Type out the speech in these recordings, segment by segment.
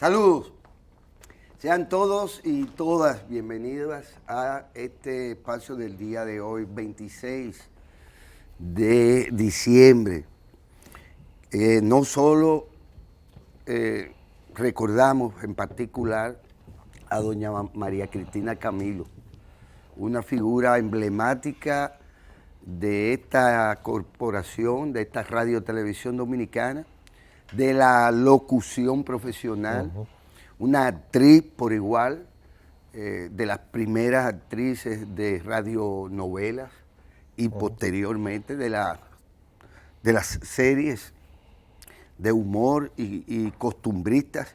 Saludos. Sean todos y todas bienvenidas a este espacio del día de hoy, 26 de diciembre. No solo recordamos en particular a doña María Cristina Camilo, una figura emblemática de esta corporación, de esta radio televisión dominicana, de la locución profesional, una actriz por igual, de las primeras actrices de radionovelas y posteriormente de las series de humor y costumbristas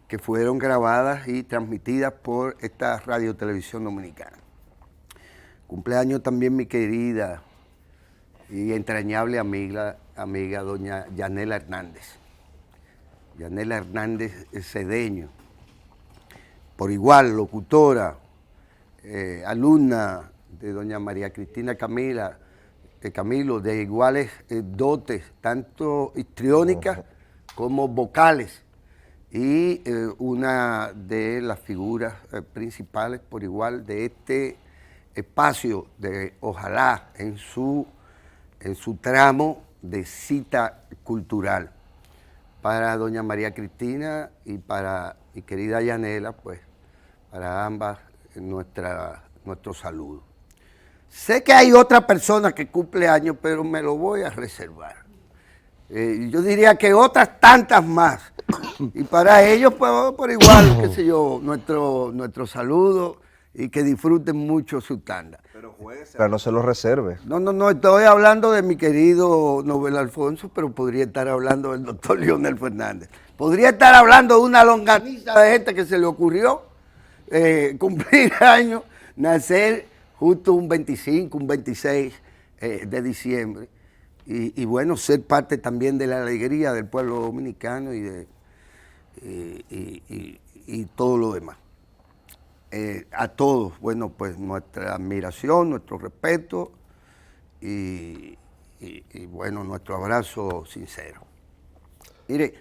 que fueron grabadas y transmitidas por esta radio televisión dominicana. Cumpleaños también mi querida y entrañable amiga doña Yanela Hernández. Yanela Hernández Cedeño, por igual locutora, alumna de doña María Cristina Camilo, de iguales dotes, tanto histriónicas como vocales, y una de las figuras principales por igual de este espacio de Ojalá en su tramo de cita cultural. Para doña María Cristina y para mi querida Yanela, pues para ambas nuestro saludo. Sé que hay otra persona que cumple años, pero me lo voy a reservar. Yo diría que otras tantas más. Y para ellos, pues por igual, qué sé yo, nuestro saludo y que disfruten mucho su tanda. Pero no se lo reserve. No, estoy hablando de mi querido Nobel Alfonso, pero podría estar hablando del doctor Leonel Fernández. Podría estar hablando de una longaniza de gente que se le ocurrió cumplir años, nacer justo un 25, un 26 de diciembre. Y bueno, ser parte también de la alegría del pueblo dominicano y todo lo demás. A todos, bueno, pues nuestra admiración, nuestro respeto y bueno, nuestro abrazo sincero. Mire,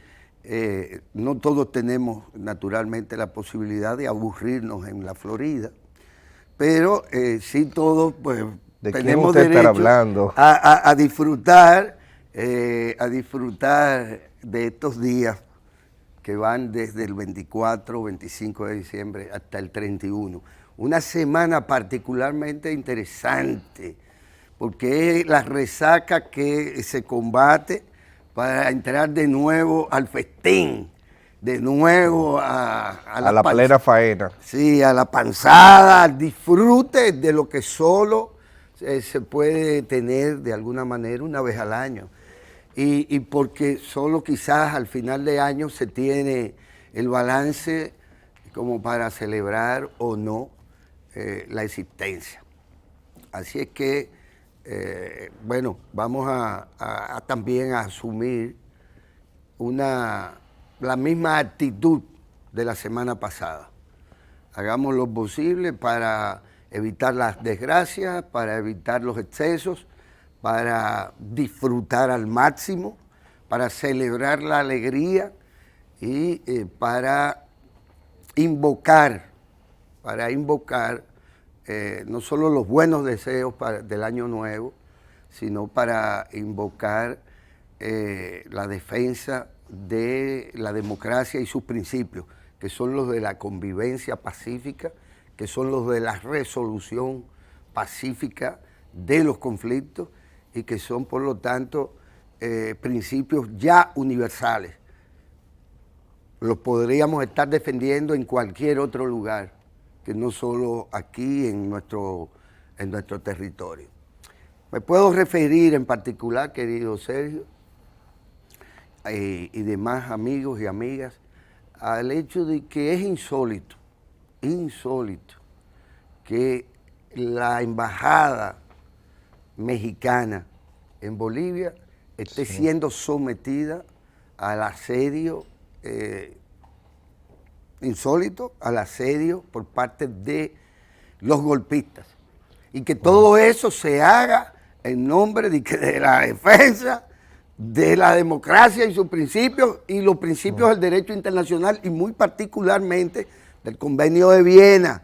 no todos tenemos naturalmente la posibilidad de aburrirnos en la Florida, pero sí todos pues ¿De quién tenemos usted derecho estará hablando? a disfrutar de estos días que van desde el 24 o 25 de diciembre hasta el 31. Una semana particularmente interesante, porque es la resaca que se combate para entrar de nuevo al festín, de nuevo a la plena faena. Sí, a la panzada, al disfrute de lo que solo se puede tener de alguna manera una vez al año. Y porque solo quizás al final de año se tiene el balance como para celebrar o no la existencia. Así es que, bueno, vamos a también a asumir la misma actitud de la semana pasada. Hagamos lo posible para evitar las desgracias, para evitar los excesos, para disfrutar al máximo, para celebrar la alegría y para invocar no solo los buenos deseos del año nuevo, sino para invocar la defensa de la democracia y sus principios, que son los de la convivencia pacífica, que son los de la resolución pacífica de los conflictos, y que son, por lo tanto, principios ya universales. Los podríamos estar defendiendo en cualquier otro lugar, que no solo aquí en nuestro territorio. Me puedo referir en particular, querido Sergio, y demás amigos y amigas, al hecho de que es insólito que la embajada mexicana en Bolivia esté siendo sometida al asedio insólito, al asedio por parte de los golpistas, y que todo eso se haga en nombre de la defensa de la democracia y sus principios y los principios del derecho internacional y muy particularmente del Convenio de Viena,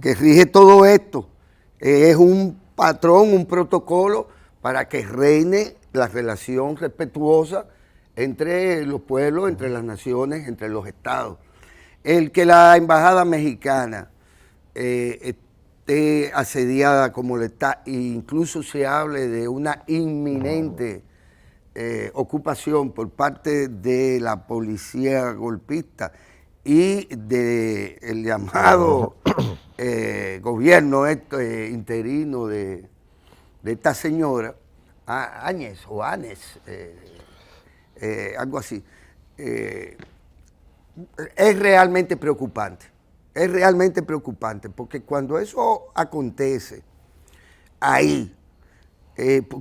que rige todo esto. Es un patrón, un protocolo para que reine la relación respetuosa entre los pueblos, entre las naciones, entre los estados. El que la embajada mexicana esté asediada como le está, e incluso se hable de una inminente ocupación por parte de la policía golpista y del llamado gobierno interino de esta señora, Áñez o Áñez, algo así, es realmente preocupante. Es realmente preocupante porque cuando eso acontece ahí,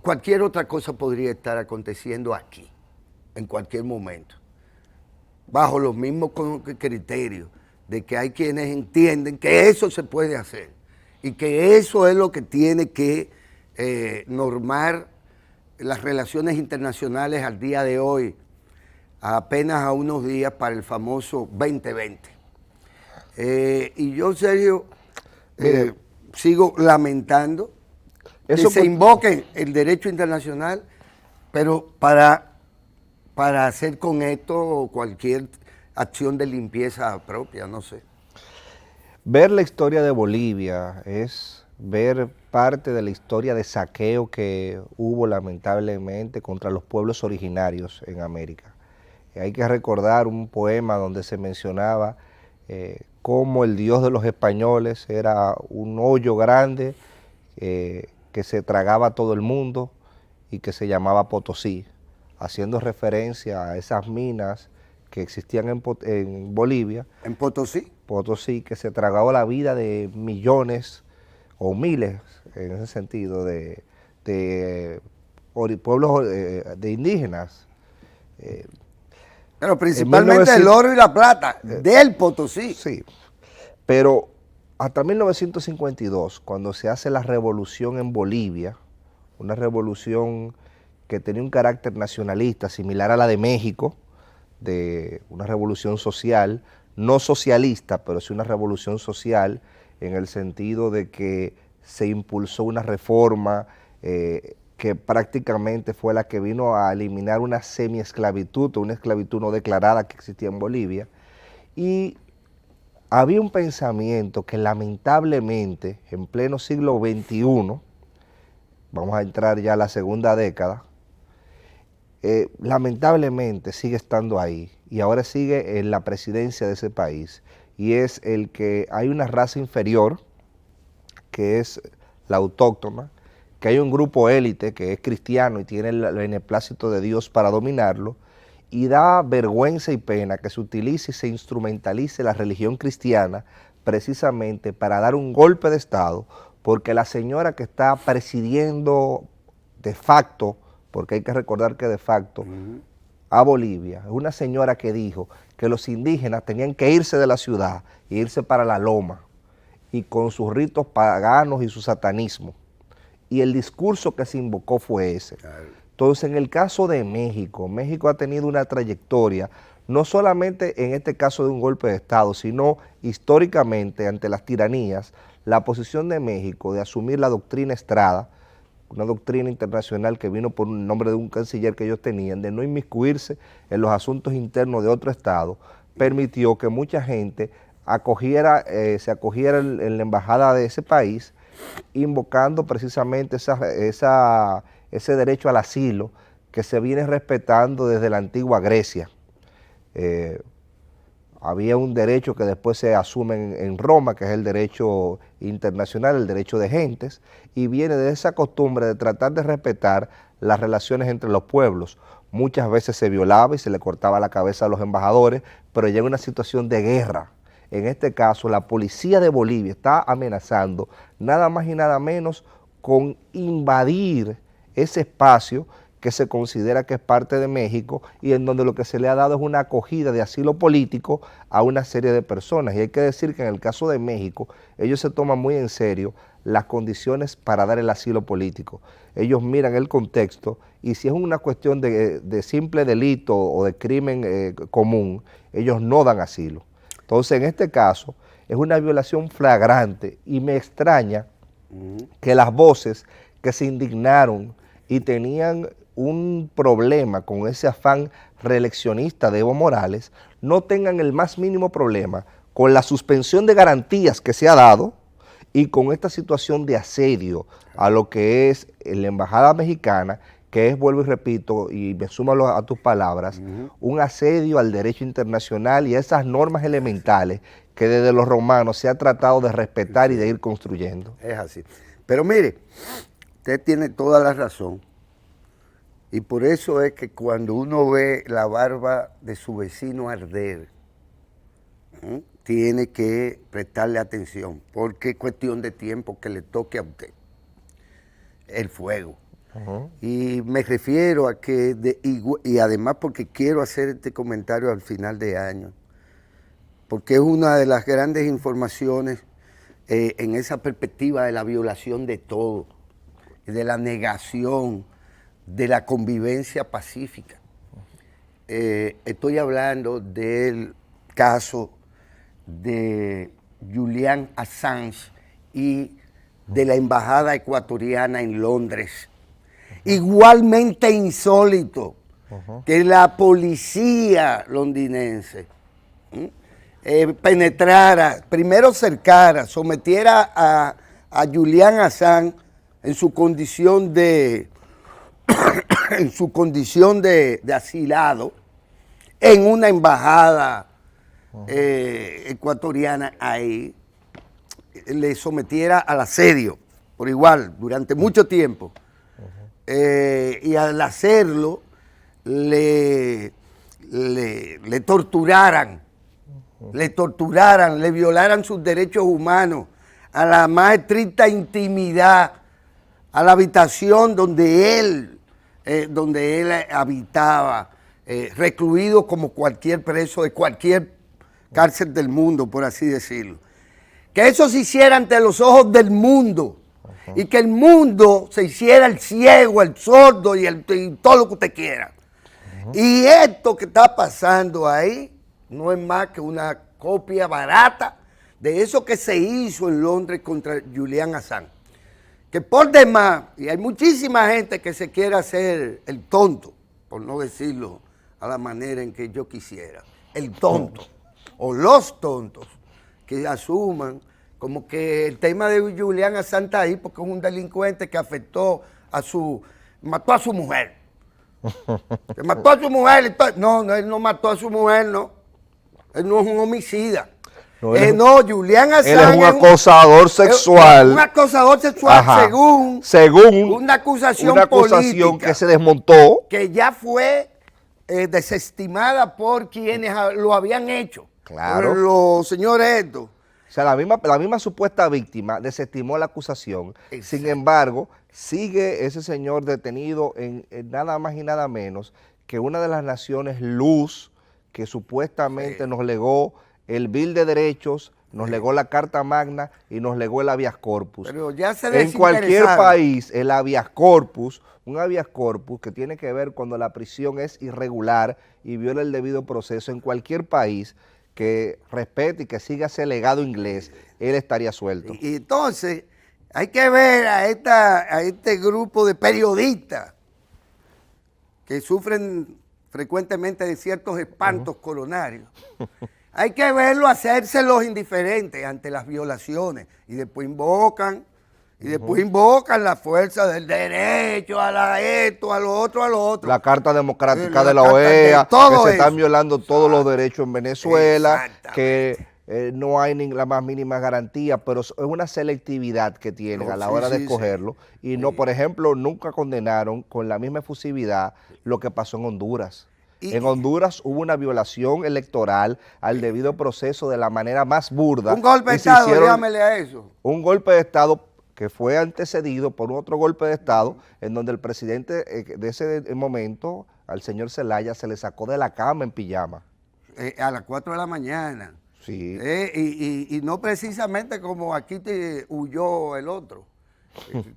cualquier otra cosa podría estar aconteciendo aquí, en cualquier momento, bajo los mismos criterios de que hay quienes entienden que eso se puede hacer y que eso es lo que tiene que normar las relaciones internacionales al día de hoy, apenas a unos días para el famoso 2020. Y yo, Sergio, sigo lamentando que se invoque el derecho internacional, pero para hacer con esto cualquier acción de limpieza propia, no sé. Ver la historia de Bolivia es ver parte de la historia de saqueo que hubo lamentablemente contra los pueblos originarios en América. Hay que recordar un poema donde se mencionaba cómo el Dios de los españoles era un hoyo grande que se tragaba a todo el mundo y que se llamaba Potosí, haciendo referencia a esas minas que existían en Bolivia. ¿En Potosí? Potosí, que se tragaba la vida de millones o miles, en ese sentido, de pueblos de indígenas. Pero principalmente el oro y la plata, del Potosí. Sí, pero hasta 1952, cuando se hace la revolución en Bolivia, una revolución que tenía un carácter nacionalista similar a la de México, de una revolución social, no socialista, pero sí una revolución social en el sentido de que se impulsó una reforma que prácticamente fue la que vino a eliminar una semi-esclavitud o una esclavitud no declarada que existía en Bolivia. Y había un pensamiento que lamentablemente en pleno siglo XXI, vamos a entrar ya a la segunda década, lamentablemente sigue estando ahí y ahora sigue en la presidencia de ese país, y es el que hay una raza inferior que es la autóctona, que hay un grupo élite que es cristiano y tiene el beneplácito de Dios para dominarlo, y da vergüenza y pena que se utilice y se instrumentalice la religión cristiana precisamente para dar un golpe de Estado, porque la señora que está presidiendo de facto, porque hay que recordar que de facto, a Bolivia, es una señora que dijo que los indígenas tenían que irse de la ciudad e irse para la loma, y con sus ritos paganos y su satanismo. Y el discurso que se invocó fue ese. Entonces, en el caso de México, México ha tenido una trayectoria, no solamente en este caso de un golpe de Estado, sino históricamente ante las tiranías, la posición de México de asumir la doctrina Estrada, una doctrina internacional que vino por un nombre de un canciller que ellos tenían, de no inmiscuirse en los asuntos internos de otro Estado, permitió que mucha gente se acogiera en la embajada de ese país, invocando precisamente ese derecho al asilo que se viene respetando desde la antigua Grecia. Había un derecho que después se asume en Roma, que es el derecho internacional, el derecho de gentes, y viene de esa costumbre de tratar de respetar las relaciones entre los pueblos. Muchas veces se violaba y se le cortaba la cabeza a los embajadores, pero ya en una situación de guerra. En este caso, la policía de Bolivia está amenazando nada más y nada menos con invadir ese espacio que se considera que es parte de México y en donde lo que se le ha dado es una acogida de asilo político a una serie de personas. Y hay que decir que en el caso de México, ellos se toman muy en serio las condiciones para dar el asilo político. Ellos miran el contexto y si es una cuestión de simple delito o de crimen común, ellos no dan asilo. Entonces, en este caso, es una violación flagrante y me extraña que las voces que se indignaron y tenían un problema con ese afán reeleccionista de Evo Morales no tengan el más mínimo problema con la suspensión de garantías que se ha dado y con esta situación de asedio a lo que es la embajada mexicana, que es, vuelvo y repito, y me sumo a tus palabras, un asedio al derecho internacional y a esas normas elementales que desde los romanos se ha tratado de respetar y de ir construyendo. Es así. Pero mire, usted tiene toda la razón. Y por eso es que cuando uno ve la barba de su vecino arder, tiene que prestarle atención, porque es cuestión de tiempo que le toque a usted el fuego. Y me refiero a que, y además porque quiero hacer este comentario al final de año, porque es una de las grandes informaciones en esa perspectiva de la violación de todo, de la negación de la convivencia pacífica. Estoy hablando del caso de Julian Assange y de la embajada ecuatoriana en Londres. Igualmente insólito que la policía londinense penetrara, primero cercara, sometiera a Julian Assange en su condición de asilado en una embajada ecuatoriana ahí, le sometiera al asedio por igual durante mucho tiempo. Y al hacerlo le torturaran, le violaran sus derechos humanos a la más estricta intimidad, a la habitación donde él habitaba, recluido como cualquier preso de cualquier cárcel del mundo, por así decirlo. Que eso se hiciera ante los ojos del mundo, y que el mundo se hiciera el ciego, el sordo y todo lo que usted quiera. Y esto que está pasando ahí no es más que una copia barata de eso que se hizo en Londres contra Julian Assange. Que por demás, y hay muchísima gente que se quiere hacer el tonto, por no decirlo a la manera en que yo quisiera, el tonto, o los tontos, que asuman como que el tema de Julian Assange está ahí porque es un delincuente que mató a su mujer. Que mató a su mujer. No, él no mató a su mujer, no. Él no es un homicida. No, Julian Assange él es un acosador sexual. Un acosador sexual. Ajá. según una acusación política que se desmontó. Que ya fue desestimada por quienes lo habían hecho. Claro. Los señores estos. O sea, la misma supuesta víctima desestimó la acusación. Exacto. Sin embargo, sigue ese señor detenido en nada más y nada menos que una de las naciones luz que supuestamente nos legó el Bill de Derechos, nos legó la Carta Magna y nos legó el habeas corpus. Pero ya se en cualquier país, el habeas corpus, un habeas corpus que tiene que ver cuando la prisión es irregular y viola el debido proceso, en cualquier país que respete y que siga ese legado inglés, él estaría suelto. Y entonces hay que ver a este grupo de periodistas que sufren frecuentemente de ciertos espantos coronarios. Hay que verlo hacerse los indiferentes ante las violaciones y después invocan la fuerza del derecho, a esto, a lo otro. La Carta Democrática de la OEA, que se están violando todos los derechos en Venezuela, que no hay ni la más mínima garantía, pero es una selectividad que tienen a la hora de escogerlo. Y no, por ejemplo, nunca condenaron con la misma efusividad lo que pasó en Honduras. En Honduras hubo una violación electoral al debido proceso de la manera más burda. Un golpe de Estado, llámele a eso. Un golpe de Estado que fue antecedido por otro golpe de Estado en donde el presidente de ese momento, al señor Zelaya, se le sacó de la cama en pijama. A las 4 de la mañana. Sí. Y no precisamente como aquí te huyó el otro,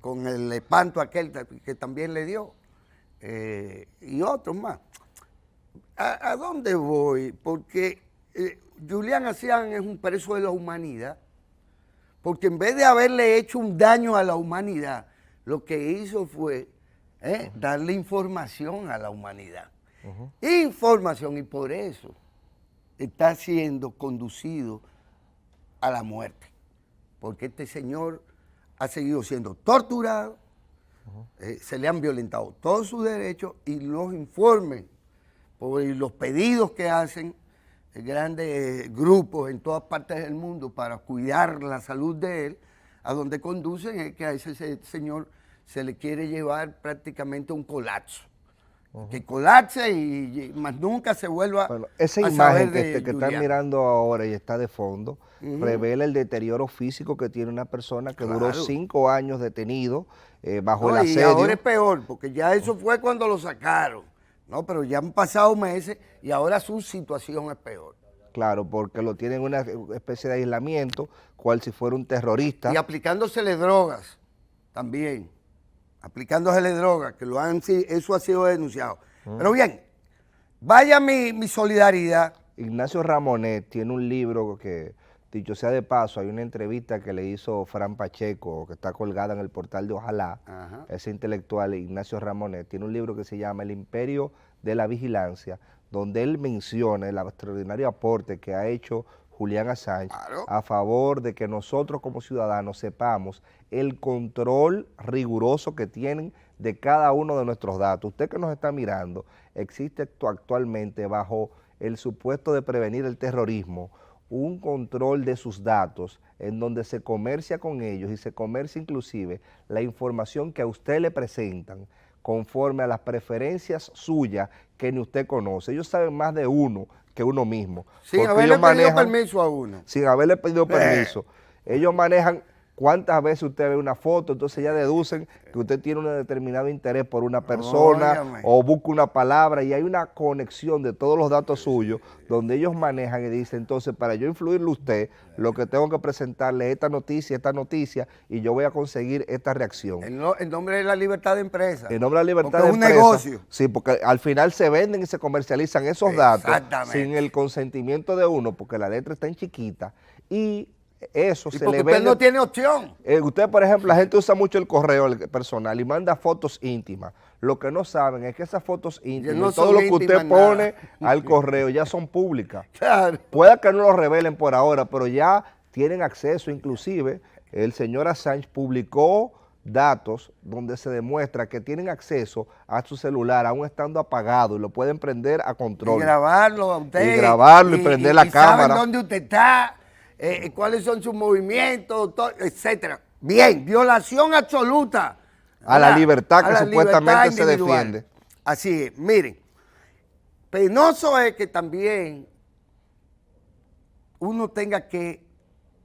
con el espanto aquel que también le dio, y otros más. ¿A dónde voy? Porque Julian Assange es un preso de la humanidad, porque en vez de haberle hecho un daño a la humanidad, lo que hizo fue darle información a la humanidad. Información, y por eso está siendo conducido a la muerte, porque este señor ha seguido siendo torturado, se le han violentado todos sus derechos, y los informes y los pedidos que hacen grandes grupos en todas partes del mundo para cuidar la salud de él, a donde conducen es que a ese señor se le quiere llevar prácticamente un colapso. Que colapse y más nunca se vuelva esa a imagen saber que, de que están Julian. mirando ahora y está de fondo, revela el deterioro físico que tiene una persona que duró Claro. 5 años detenido bajo No, el y asedio. ahora es peor, porque ya eso fue cuando lo sacaron, ¿no? Pero ya han pasado meses y ahora su situación es peor. Claro, porque lo tienen en una especie de aislamiento, cual si fuera un terrorista. Y aplicándosele drogas también. Aplicándosele drogas, que eso ha sido denunciado. Pero bien, vaya mi solidaridad. Ignacio Ramonet tiene un libro que, dicho sea de paso, hay una entrevista que le hizo Fran Pacheco, que está colgada en el portal de Ojalá, ese intelectual Ignacio Ramonet, tiene un libro que se llama El Imperio de la Vigilancia, donde él menciona el extraordinario aporte que ha hecho Julian Assange a favor de que nosotros como ciudadanos sepamos el control riguroso que tienen de cada uno de nuestros datos. Usted que nos está mirando, existe actualmente bajo el supuesto de prevenir el terrorismo un control de sus datos en donde se comercia con ellos y se comercia inclusive la información que a usted le presentan conforme a las preferencias suyas que ni usted conoce. Ellos saben más de uno que uno mismo. Sin haberle pedido permiso a uno. Sin haberle pedido permiso. Ellos manejan cuántas veces usted ve una foto, entonces ya deducen que usted tiene un determinado interés por una persona o busca una palabra y hay una conexión de todos los datos suyos donde ellos manejan y dicen, entonces para yo influirle a usted, lo que tengo que presentarle es esta noticia y yo voy a conseguir esta reacción. En nombre de la libertad de empresa. En nombre de la libertad de empresa. Es un negocio. Sí, porque al final se venden y se comercializan esos datos sin el consentimiento de uno, porque la letra está en chiquita y eso se le vende. Usted no tiene opción. Usted, por ejemplo, la gente usa mucho el correo personal y manda fotos íntimas. Lo que no saben es que esas fotos íntimas, todo lo que usted pone al correo ya son públicas. Claro. Puede que no lo revelen por ahora, pero ya tienen acceso. Inclusive, el señor Assange publicó datos donde se demuestra que tienen acceso a su celular aún estando apagado y lo pueden prender a control. Y grabarlo a usted. Y grabarlo y prender la cámara. Saben dónde usted está. Cuáles son sus movimientos, etcétera. Bien, violación absoluta a la libertad que supuestamente se defiende. Así es, miren, penoso es que también uno tenga que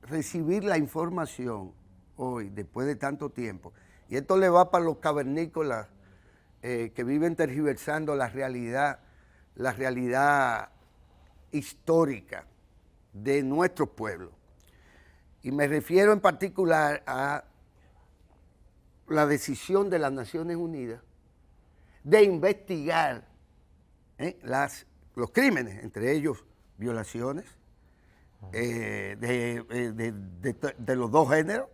recibir la información hoy, después de tanto tiempo, y esto le va para los cavernícolas que viven tergiversando la realidad histórica de nuestros pueblos. Y me refiero en particular a la decisión de las Naciones Unidas de investigar los crímenes, entre ellos violaciones de los dos géneros,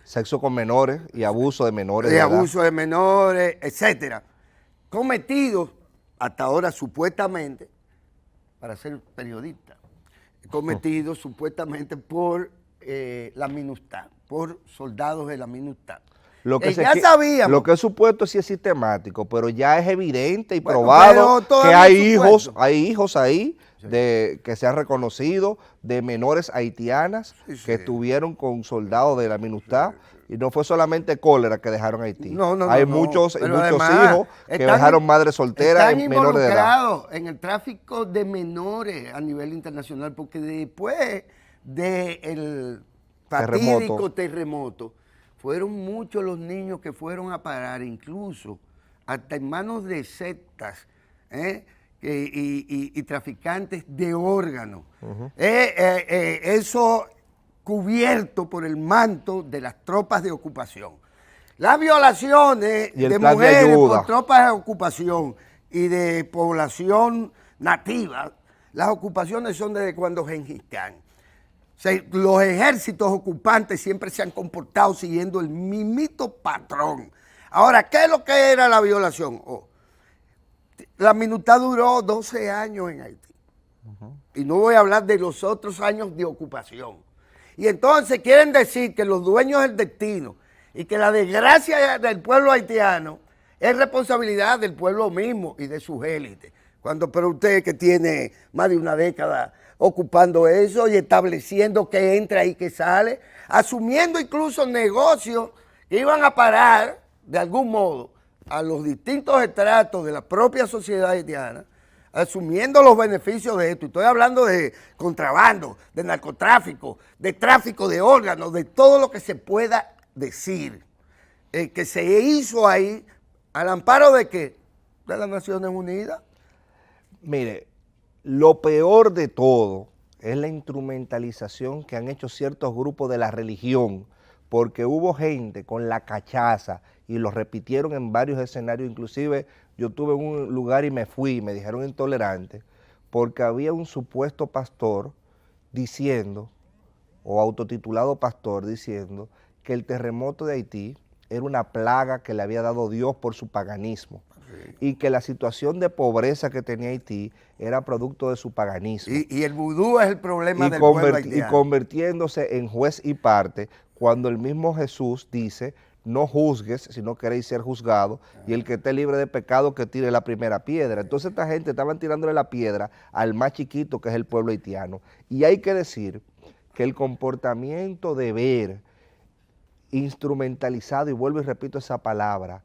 sexo con menores y abuso de menores. De abuso de menores, etcétera, cometidos hasta ahora supuestamente para ser periodista, cometidos supuestamente por la MINUSTAH, por soldados de la MINUSTAH. Lo que ya sabíamos. Lo que es supuesto sí es sistemático, pero ya es evidente y probado que hay hijos ahí que se han reconocido de menores haitianas que estuvieron con soldados de la MINUSTAH. Y no fue solamente cólera que dejaron Haití. Hay muchos hijos que dejaron madres solteras en menores de edad. Involucrados en el tráfico de menores a nivel internacional, porque después del fatídico terremoto, fueron muchos los niños que fueron a parar, incluso hasta en manos de sectas, y traficantes de órganos. Eso cubierto por el manto de las tropas de ocupación. Las violaciones de mujeres por tropas de ocupación y de población nativa, las ocupaciones son desde cuando Gengis Khan. O sea, los ejércitos ocupantes siempre se han comportado siguiendo el mismito patrón. Ahora, ¿qué es lo que era la violación? La MINUSTAH duró 12 años en Haití. Y no voy a hablar de los otros años de ocupación. Y entonces quieren decir que los dueños del destino y que la desgracia del pueblo haitiano es responsabilidad del pueblo mismo y de sus élites. Pero usted que tiene más de una década ocupando eso y estableciendo que entra y que sale, asumiendo incluso negocios que iban a parar de algún modo a los distintos estratos de la propia sociedad haitiana, asumiendo los beneficios de esto. Estoy hablando de contrabando, de narcotráfico, de tráfico de órganos, de todo lo que se pueda decir, que se hizo ahí al amparo de ¿qué? De las Naciones Unidas. Mire, lo peor de todo es la instrumentalización que han hecho ciertos grupos de la religión, porque hubo gente con la cachaza y lo repitieron en varios escenarios. Inclusive yo estuve en un lugar y me fui, me dijeron intolerante, porque había un supuesto pastor diciendo, o autotitulado pastor diciendo, que el terremoto de Haití era una plaga que le había dado Dios por su paganismo. Y que la situación de pobreza que tenía Haití era producto de su paganismo. Y el vudú es el problema del pueblo haitiano. Y convirtiéndose en juez y parte, cuando el mismo Jesús dice, no juzgues si no queréis ser juzgados, y el que esté libre de pecado que tire la primera piedra. Entonces esta gente estaban tirándole la piedra al más chiquito, que es el pueblo haitiano. Y hay que decir que el comportamiento de ver instrumentalizado, y vuelvo y repito esa palabra,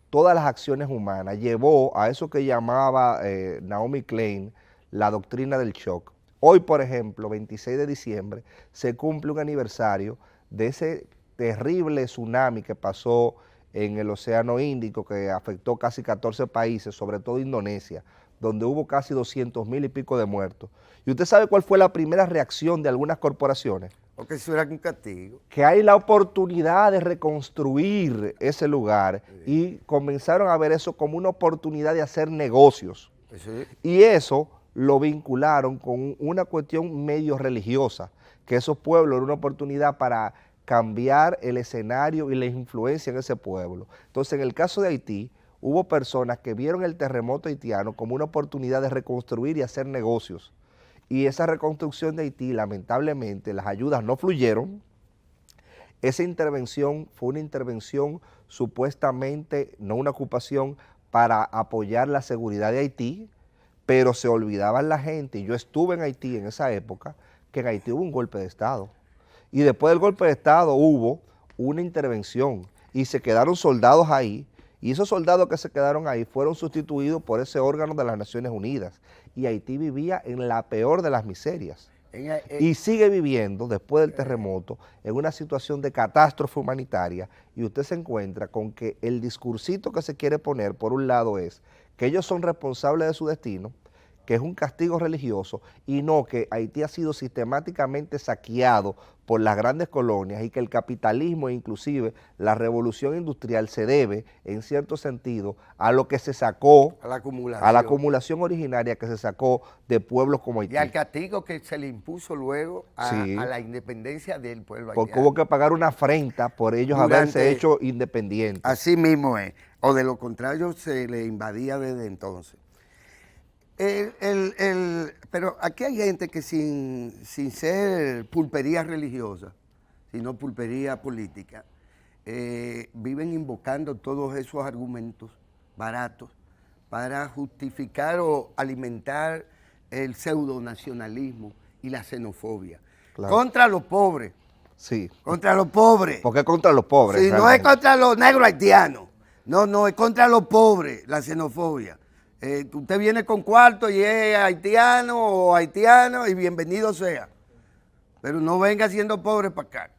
todas las acciones humanas, llevó a eso que llamaba Naomi Klein la doctrina del shock. Hoy, por ejemplo, 26 de diciembre, se cumple un aniversario de ese terrible tsunami que pasó en el Océano Índico, que afectó casi 14 países, sobre todo Indonesia, donde hubo casi 200,000 y pico de muertos. ¿Y usted sabe cuál fue la primera reacción de algunas corporaciones? Porque eso era un castigo. Que hay la oportunidad de reconstruir ese lugar, y comenzaron a ver eso como una oportunidad de hacer negocios. Sí. Y eso lo vincularon con una cuestión medio religiosa, que esos pueblos eran una oportunidad para cambiar el escenario y la influencia en ese pueblo. Entonces, en el caso de Haití, hubo personas que vieron el terremoto haitiano como una oportunidad de reconstruir y hacer negocios. Y esa reconstrucción de Haití, lamentablemente, las ayudas no fluyeron. Esa intervención fue una intervención supuestamente, no una ocupación, para apoyar la seguridad de Haití, pero se olvidaban la gente, y yo estuve en Haití en esa época, que en Haití hubo un golpe de Estado. Y después del golpe de Estado hubo una intervención, y se quedaron soldados ahí, y esos soldados que se quedaron ahí fueron sustituidos por ese órgano de las Naciones Unidas. Y Haití vivía en la peor de las miserias. Y sigue viviendo, después del terremoto, en una situación de catástrofe humanitaria, y usted se encuentra con que el discursito que se quiere poner, por un lado, es que ellos son responsables de su destino, que es un castigo religioso, y no que Haití ha sido sistemáticamente saqueado por las grandes colonias, y que el capitalismo e inclusive la revolución industrial se debe, en cierto sentido, a lo que se sacó, a la acumulación originaria que se sacó de pueblos como Haití. Y al castigo que se le impuso luego a la independencia del pueblo haitiano. Porque hubo que pagar una afrenta por ellos haberse hecho independientes. Así mismo es, o de lo contrario se le invadía desde entonces. Pero aquí hay gente que sin ser pulpería religiosa, sino pulpería política, viven invocando todos esos argumentos baratos para justificar o alimentar el pseudonacionalismo y la xenofobia. Claro. Contra los pobres. Sí. Contra los pobres. ¿Por qué contra los pobres? Sí, no es contra los negros haitianos. No, es contra los pobres la xenofobia. Usted viene con cuarto y es haitiano o haitiano y bienvenido sea. Pero no venga siendo pobre para acá.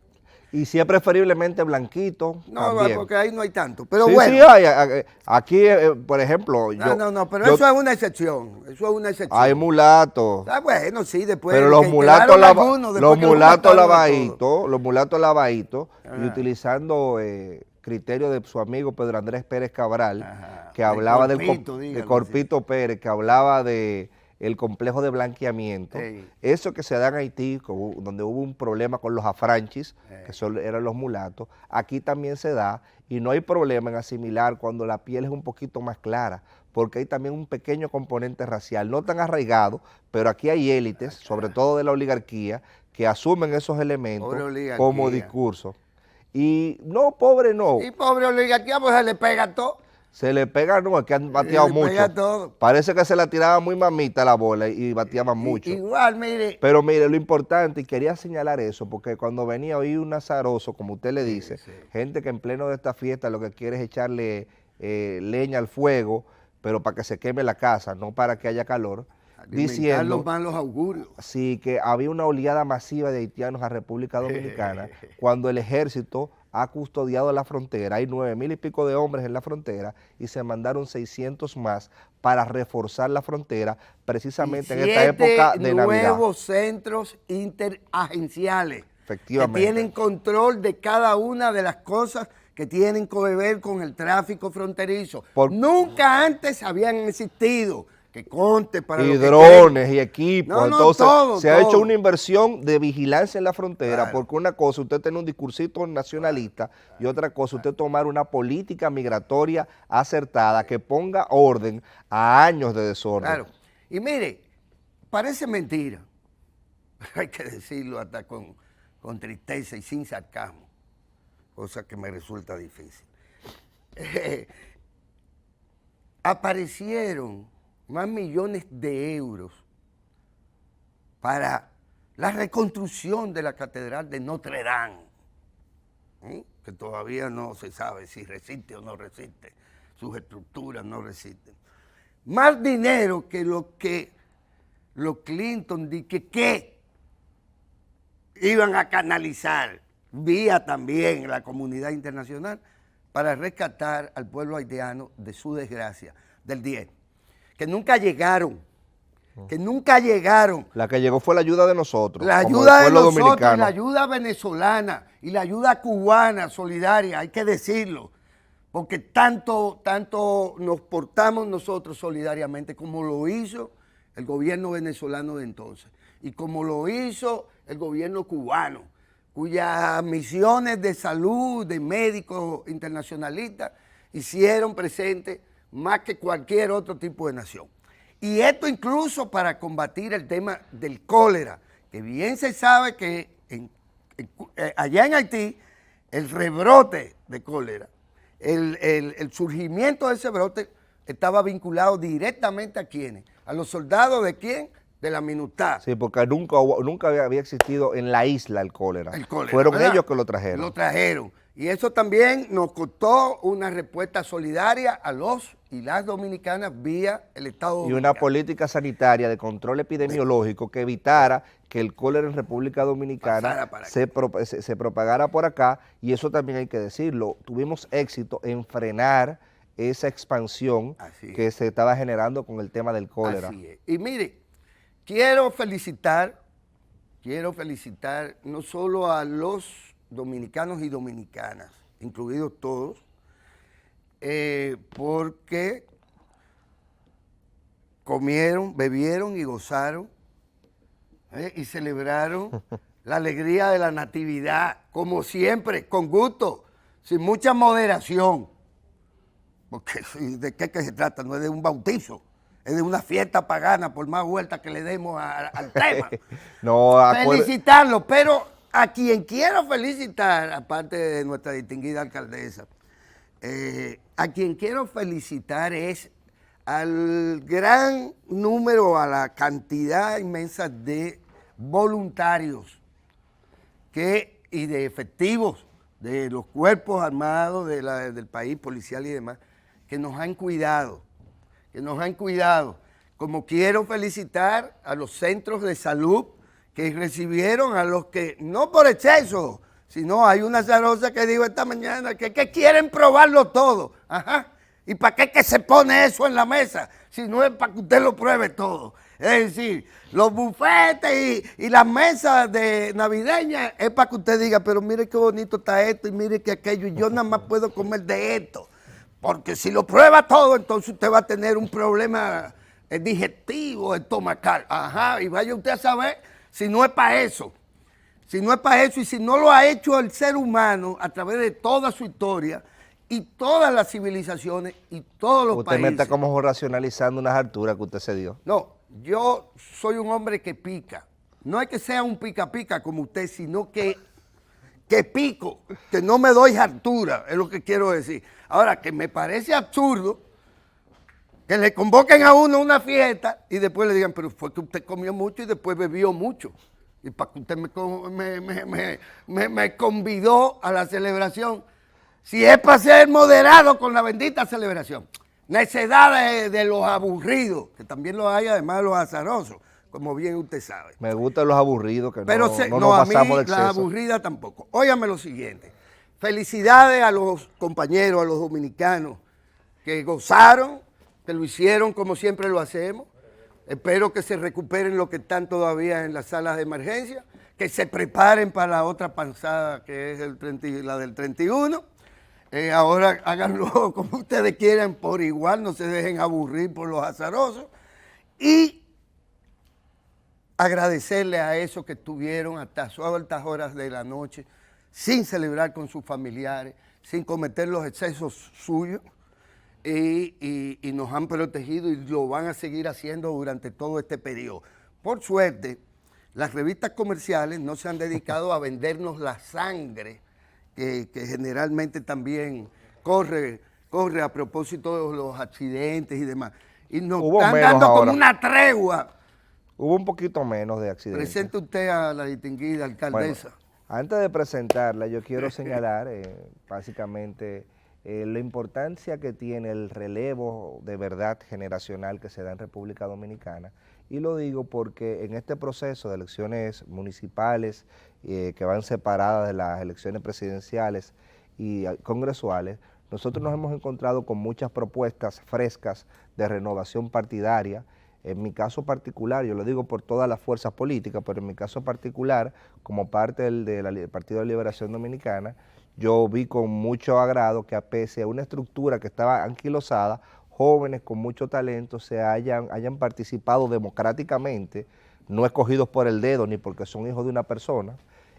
Y si es preferiblemente blanquito, No, también. porque ahí no hay tanto. Pero Sí, bueno. sí hay. Aquí, por ejemplo, No, pero eso es una excepción. Eso es una excepción. hay mulatos. Ah, bueno, sí, después. Pero que quedaron algunos, después que los mulatos lavaditos, y Ajá. utilizando criterio de su amigo Pedro Andrés Pérez Cabral, Ajá. que hablaba De de Corpito Pérez, que hablaba de el complejo de blanqueamiento, Sí. eso que se da en Haití, donde hubo un problema con los afranchis, que eran los mulatos, aquí también se da, y no hay problema en asimilar cuando la piel es un poquito más clara, porque hay también un pequeño componente racial, no tan arraigado, pero aquí hay élites, sobre todo de la oligarquía, que asumen esos elementos como discurso. Y no, pobre no. Y pobre oligarquía, pues se le pega todo. Se le pega, no, es que han bateado Se le pega mucho. todo. Parece que se la tiraba muy mamita la bola y bateaban mucho. Igual, mire. Pero mire, lo importante, y quería señalar eso, porque cuando venía hoy un azaroso, como usted le dice, gente que en pleno de esta fiesta lo que quiere es echarle leña al fuego, pero para que se queme la casa, no para que haya calor, diciendo los malos augurios. sí, que había una oleada masiva de haitianos a República Dominicana cuando el ejército ha custodiado la frontera. Hay 9,000 y pico de hombres en la frontera y se mandaron 600 más para reforzar la frontera precisamente en esta época de Navidad. Nuevos centros interagenciales Efectivamente. que tienen control de cada una de las cosas que tienen que ver con el tráfico fronterizo. Nunca antes habían existido. Que conte para y lo que drones y equipos, no, entonces todo, se ha hecho una inversión de vigilancia en la frontera, porque una cosa usted tiene un discursito nacionalista y otra cosa usted tomar una política migratoria acertada que ponga orden a años de desorden. Claro, y mire, parece mentira, hay que decirlo hasta con tristeza y sin sarcasmo, cosa que me resulta difícil. Aparecieron más millones de euros para la reconstrucción de la Catedral de Notre Dame, que todavía no se sabe si resiste o no resiste, sus estructuras no resisten. Más dinero que los Clinton que iban a canalizar vía también la comunidad internacional para rescatar al pueblo haitiano de su desgracia del 10. Que nunca llegaron, La que llegó fue la ayuda de nosotros, la como ayuda el de pueblo nosotros, dominicano. la ayuda venezolana y la ayuda cubana, solidaria, hay que decirlo, porque tanto nos portamos nosotros solidariamente como lo hizo el gobierno venezolano de entonces y como lo hizo el gobierno cubano, cuyas misiones de salud, de médicos internacionalistas, hicieron presente más que cualquier otro tipo de nación. Y esto incluso para combatir el tema del cólera, que bien se sabe que allá en Haití el rebrote de cólera, el surgimiento de ese brote estaba vinculado directamente a ¿quiénes? A los soldados de ¿quién? De la MINUSTAH. Sí, porque nunca había existido en la isla el cólera. Fueron ¿verdad? ellos que lo trajeron. Lo trajeron. Y eso también nos costó una respuesta solidaria a los y las dominicanas vía el Estado Dominicano. Y una política sanitaria de control epidemiológico que evitara que el cólera en República Dominicana se propagara por acá, y eso también hay que decirlo. Tuvimos éxito en frenar esa expansión que se estaba generando con el tema del cólera. Así es. Y mire, quiero felicitar no solo a los dominicanos y dominicanas, incluidos todos, porque comieron, bebieron y gozaron y celebraron la alegría de la natividad, como siempre, con gusto, sin mucha moderación, porque ¿de qué se trata? No es de un bautizo, es de una fiesta pagana, por más vuelta que le demos al tema. Felicitarlo, pero a quien quiero felicitar, aparte de nuestra distinguida alcaldesa, a quien quiero felicitar es al gran número, a la cantidad inmensa de voluntarios y de efectivos de los cuerpos armados del país, policial y demás, que nos han cuidado, como quiero felicitar a los centros de salud que recibieron a los que, no por exceso, Si no, hay una azarosa que dijo esta mañana que quieren probarlo todo. Ajá. ¿Y para qué que se pone eso en la mesa? Si no es para que usted lo pruebe todo. Es decir, los bufetes y las mesas de navideñas es para que usted diga, pero mire qué bonito está esto y mire que aquello, y yo nada más puedo comer de esto. Porque si lo prueba todo, entonces usted va a tener un problema digestivo, estomacal. Ajá, y vaya usted a saber si no es para eso. Si no es para eso y si no lo ha hecho el ser humano a través de toda su historia y todas las civilizaciones y todos los países. Usted me está como racionalizando unas alturas que usted se dio. No, yo soy un hombre que pica. No es que sea un pica como usted, sino que pico, que no me doy altura, es lo que quiero decir. Ahora, que me parece absurdo que le convoquen a uno a una fiesta y después le digan, pero fue que usted comió mucho y después bebió mucho. Y para que usted me convidó a la celebración. Si es para ser moderado con la bendita celebración. Necedad de los aburridos, que también los hay, además de los azarosos, como bien usted sabe. Me gustan los aburridos, que pero no no, nos pasamos de exceso. exceso. La aburrida tampoco. Óigame lo siguiente. Felicidades a los compañeros, a los dominicanos, que gozaron, que lo hicieron como siempre lo hacemos. Espero que se recuperen los que están todavía en las salas de emergencia, que se preparen para la otra panzada que es la del 31. Ahora háganlo como ustedes quieran, por igual, no se dejen aburrir por los azarosos. Y agradecerle a esos que estuvieron hasta altas horas de la noche, sin celebrar con sus familiares, sin cometer los excesos suyos. Y nos han protegido y lo van a seguir haciendo durante todo este periodo. Por suerte, las revistas comerciales no se han dedicado a vendernos la sangre que generalmente también corre a propósito de los accidentes y demás. Y nos están dando como una tregua. Hubo un poquito menos de accidentes. Presente usted a la distinguida alcaldesa. Bueno, antes de presentarla, yo quiero señalar básicamente la importancia que tiene el relevo de verdad generacional que se da en República Dominicana, y lo digo porque en este proceso de elecciones municipales que van separadas de las elecciones presidenciales y congresuales, nosotros nos hemos encontrado con muchas propuestas frescas de renovación partidaria. En mi caso particular, yo lo digo por todas las fuerzas políticas, pero en mi caso particular, como parte del Partido de Liberación Dominicana, yo vi con mucho agrado que pese a una estructura que estaba anquilosada, jóvenes con mucho talento hayan participado democráticamente, no escogidos por el dedo ni porque son hijos de una persona,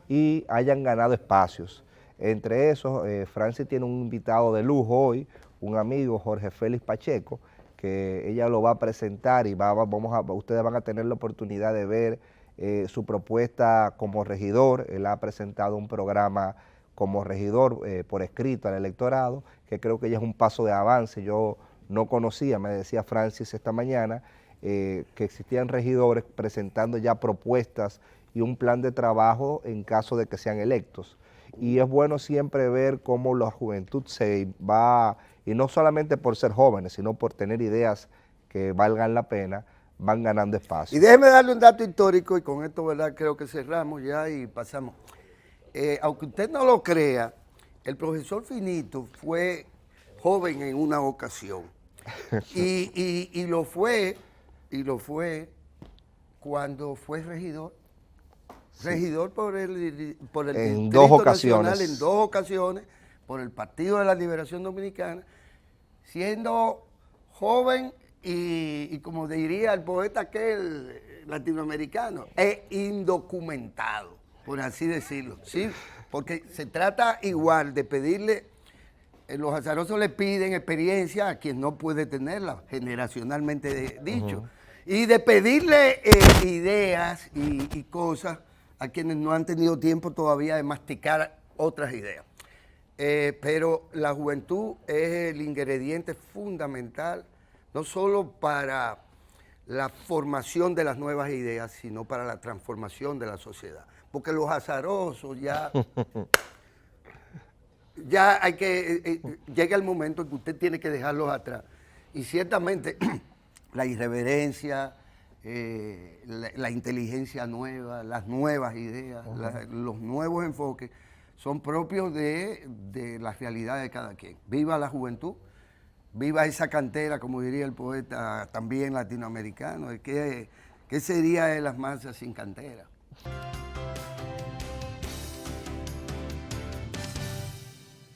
y hayan ganado espacios. Entre esos, Francis tiene un invitado de lujo hoy, un amigo, Jorge Félix Pacheco, que ella lo va a presentar y ustedes van a tener la oportunidad de ver su propuesta como regidor. Él ha presentado un programa como regidor por escrito al electorado, que creo que ya es un paso de avance. Yo no conocía, me decía Francis esta mañana, que existían regidores presentando ya propuestas y un plan de trabajo en caso de que sean electos. Y es bueno siempre ver cómo la juventud se va, y no solamente por ser jóvenes, sino por tener ideas que valgan la pena, van ganando espacio. Y déjeme darle un dato histórico, y con esto, ¿verdad?, creo que cerramos ya y pasamos. Aunque usted no lo crea, el profesor Finito fue joven en una ocasión. y lo fue cuando fue regidor. Sí. Regidor por el Distrito Nacional en 2 ocasiones, por el Partido de la Liberación Dominicana, siendo joven y como diría el poeta aquel latinoamericano, e indocumentado, por así decirlo, ¿sí? Porque se trata igual de pedirle, los azarosos le piden experiencia a quien no puede tenerla, generacionalmente dicho, y de pedirle ideas y cosas a quienes no han tenido tiempo todavía de masticar otras ideas. Pero la juventud es el ingrediente fundamental, no solo para la formación de las nuevas ideas, sino para la transformación de la sociedad. Porque los azarosos ya hay que, llega el momento en que usted tiene que dejarlos atrás. Y ciertamente la irreverencia, la inteligencia nueva, las nuevas ideas, los nuevos enfoques, son propios de la realidad de cada quien. Viva la juventud, viva esa cantera, como diría el poeta también latinoamericano. ¿Qué sería de las masas sin cantera?